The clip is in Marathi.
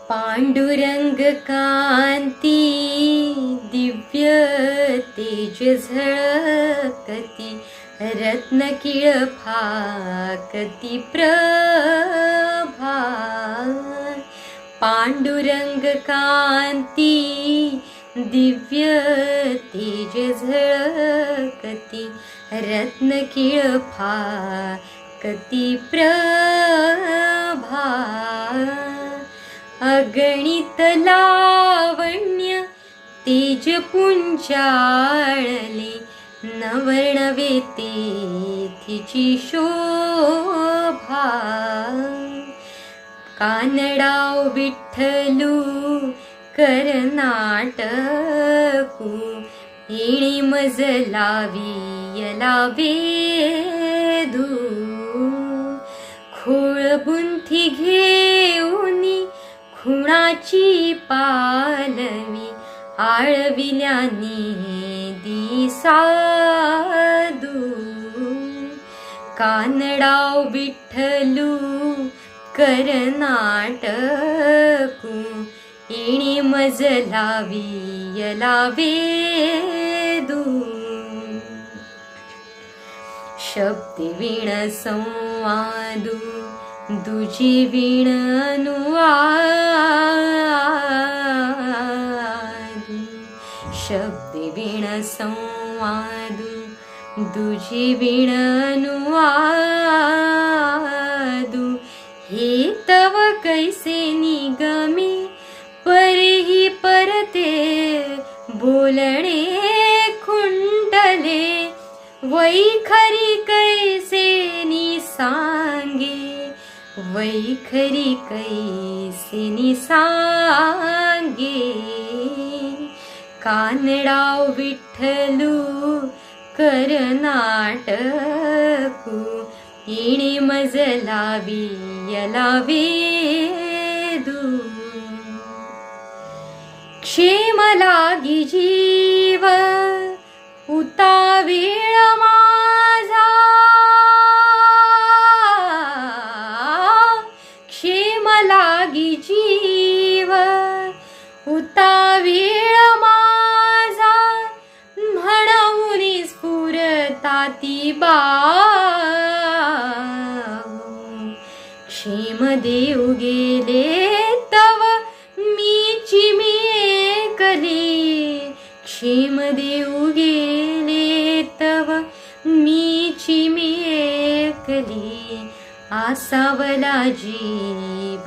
पांडुरंग कांती दिव्य तेज झळकती, रत्नकिळ फाकती प्रभा। पांडुरंग कांती दिव्य तेज झळकती, रत्नकिळ फाकती प्रभा। अगणित लावण्य तेज पुंजाळले, नवर्णवे तेथिची शोभा। कानडाव विठ्ठलू कर्नाटकू, येणी मज लावियला वेधू। खोळ बुंथी घेऊनी खुणाची पालवी, आळविल्यानी दिसादू। कानडाव विठ्ठलू कर्नाटकू, येणी मज लावियला वेधू। शब्दे वीण संवादू, दुजी वीण अनुवादू। शब्दे वीण संवादू, दुजी वीण अनुवादू। हे तव कैसे निगमे, परिही परते बोलणे खुंटले। वैखरी कैसे निसांगे, वैखरी कैसे निसांगे। कानडाव विठ्ठलू कर्नाटकू, येणे मज लावियला वेधू। क्षेम लागी जीव उतावीळ माझा, क्षेम लागी जीव उतावीळ माझा। म्हणून स्फुरताती बाहू, क्षेम देऊ गेले तव मीची मी एकली। क्षेम देऊ गेले तव मीची मी एकली, आसावला जीव